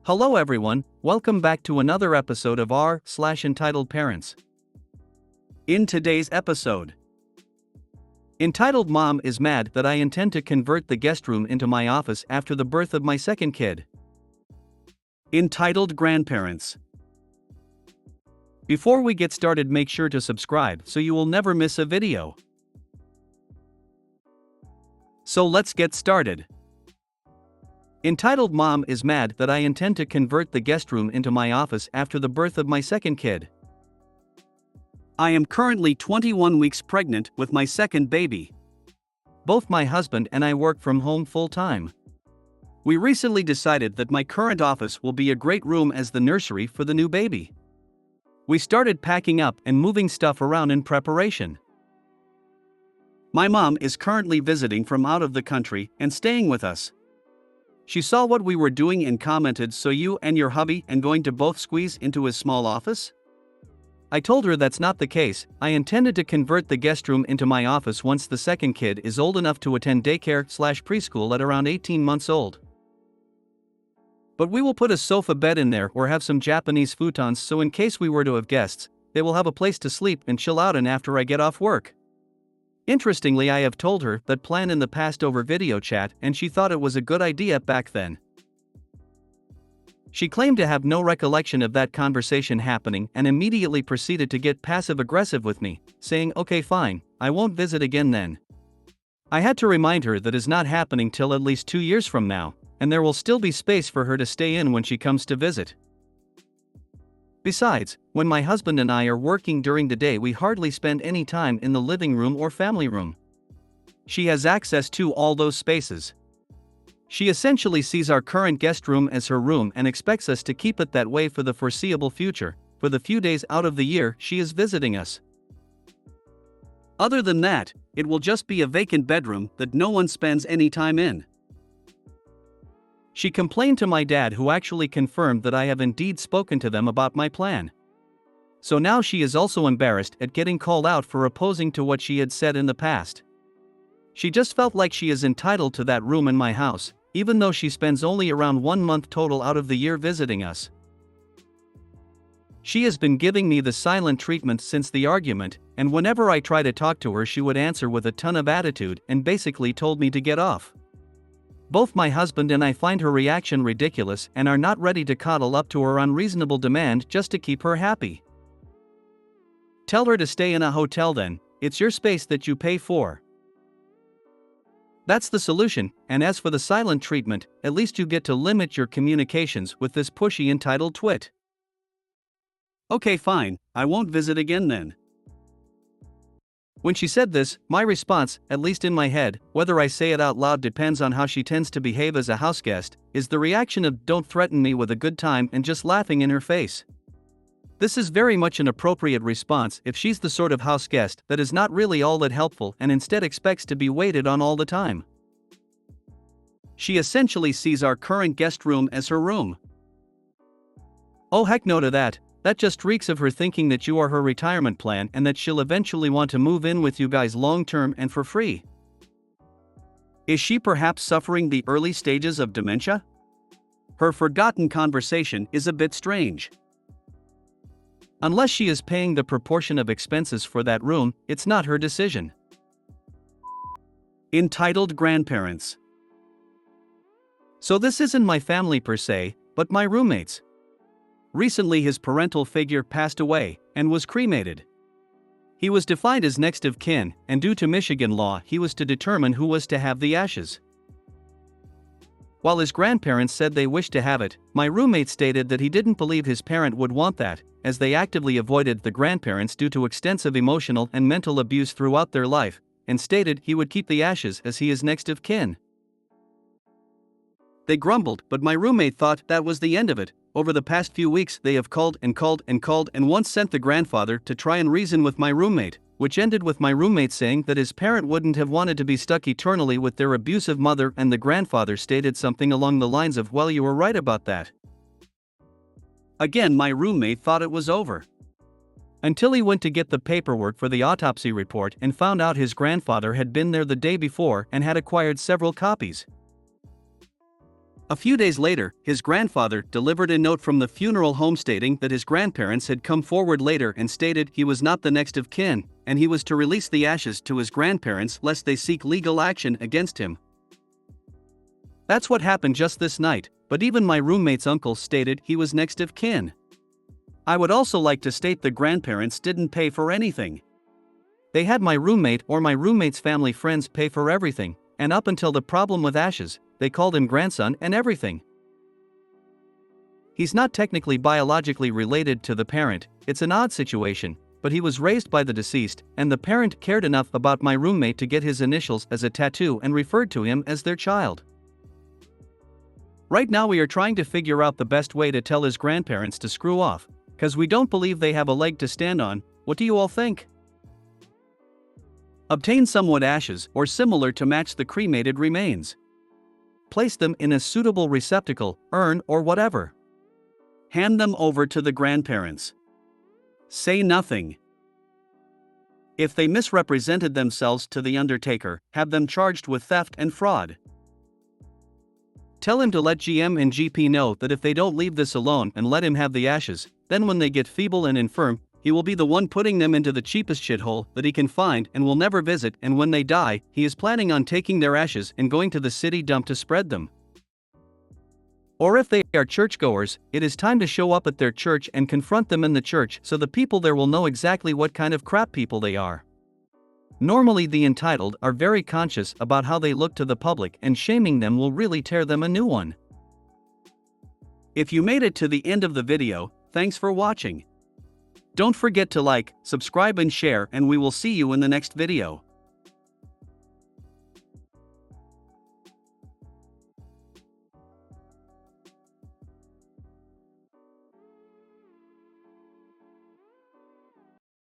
Hello everyone, welcome back to another episode of r/Entitled Parents. In today's episode, Entitled Mom is mad that I intend to convert the guest room into my office after the birth of my second kid. Entitled Grandparents. Before we get started, make sure to subscribe so you will never miss a video. So let's get started. Entitled Mom is mad that I intend to convert the guest room into my office after the birth of my second kid. I am currently 21 weeks pregnant with my second baby. Both my husband and I work from home full-time. We recently decided that my current office will be a great room as the nursery for the new baby. We started packing up and moving stuff around in preparation. My mom is currently visiting from out of the country and staying with us. She saw what we were doing and commented, "So you and your hubby and going to both squeeze into his small office?" I told her that's not the case. I intended to convert the guest room into my office once the second kid is old enough to attend daycare/preschool at around 18 months old. But we will put a sofa bed in there or have some Japanese futons so in case we were to have guests, they will have a place to sleep and chill out in after I get off work. Interestingly, I have told her that plan in the past over video chat and she thought it was a good idea back then. She claimed to have no recollection of that conversation happening and immediately proceeded to get passive-aggressive with me, saying, "Okay fine, I won't visit again then." I had to remind her that is not happening till at least 2 years from now, and there will still be space for her to stay in when she comes to visit. Besides, when my husband and I are working during the day, we hardly spend any time in the living room or family room. She has access to all those spaces. She essentially sees our current guest room as her room and expects us to keep it that way for the foreseeable future, for the few days out of the year she is visiting us. Other than that, it will just be a vacant bedroom that no one spends any time in. She complained to my dad, who actually confirmed that I have indeed spoken to them about my plan. So now she is also embarrassed at getting called out for opposing to what she had said in the past. She just felt like she is entitled to that room in my house, even though she spends only around 1 month total out of the year visiting us. She has been giving me the silent treatment since the argument, and whenever I try to talk to her she would answer with a ton of attitude and basically told me to get off. Both my husband and I find her reaction ridiculous and are not ready to coddle up to her unreasonable demand just to keep her happy. Tell her to stay in a hotel then, it's your space that you pay for. That's the solution, and as for the silent treatment, at least you get to limit your communications with this pushy entitled twit. Okay fine, I won't visit again then. When she said this, my response, at least in my head, whether I say it out loud depends on how she tends to behave as a houseguest, is the reaction of "don't threaten me with a good time" and just laughing in her face. This is very much an appropriate response if she's the sort of houseguest that is not really all that helpful and instead expects to be waited on all the time. She essentially sees our current guest room as her room. Oh heck no to that. That just reeks of her thinking that you are her retirement plan and that she'll eventually want to move in with you guys long-term and for free. Is she perhaps suffering the early stages of dementia? Her forgotten conversation is a bit strange. Unless she is paying the proportion of expenses for that room, it's not her decision. Entitled Grandparents. So this isn't my family per se, but my roommate's. Recently his parental figure passed away and was cremated. He was defined as next of kin, and due to Michigan law he was to determine who was to have the ashes. While his grandparents said they wished to have it, my roommate stated that he didn't believe his parent would want that, as they actively avoided the grandparents due to extensive emotional and mental abuse throughout their life, and stated he would keep the ashes as he is next of kin. They grumbled, but my roommate thought that was the end of it. Over the past few weeks they have called and once sent the grandfather to try and reason with my roommate, which ended with my roommate saying that his parent wouldn't have wanted to be stuck eternally with their abusive mother, and the grandfather stated something along the lines of, "Well, you were right about that." Again, my roommate thought it was over. Until he went to get the paperwork for the autopsy report and found out his grandfather had been there the day before and had acquired several copies. A few days later, his grandfather delivered a note from the funeral home stating that his grandparents had come forward later and stated he was not the next of kin, and he was to release the ashes to his grandparents lest they seek legal action against him. That's what happened just this night, but even my roommate's uncle stated he was next of kin. I would also like to state the grandparents didn't pay for anything. They had my roommate or my roommate's family friends pay for everything, and up until the problem with ashes, they called him grandson and everything. He's not technically biologically related to the parent, it's an odd situation, but he was raised by the deceased, and the parent cared enough about my roommate to get his initials as a tattoo and referred to him as their child. Right now we are trying to figure out the best way to tell his grandparents to screw off, cause we don't believe they have a leg to stand on. What do you all think? Obtain some wood ashes or similar to match the cremated remains. Place them in a suitable receptacle, urn or whatever. Hand them over to the grandparents. Say nothing. If they misrepresented themselves to the undertaker, have them charged with theft and fraud. Tell him to let GM and GP know that if they don't leave this alone and let him have the ashes, then when they get feeble and infirm, he will be the one putting them into the cheapest shithole that he can find and will never visit, and when they die, he is planning on taking their ashes and going to the city dump to spread them. Or if they are churchgoers, it is time to show up at their church and confront them in the church so the people there will know exactly what kind of crap people they are. Normally the entitled are very conscious about how they look to the public, and shaming them will really tear them a new one. If you made it to the end of the video, thanks for watching. Don't forget to like, subscribe and share, and we will see you in the next video.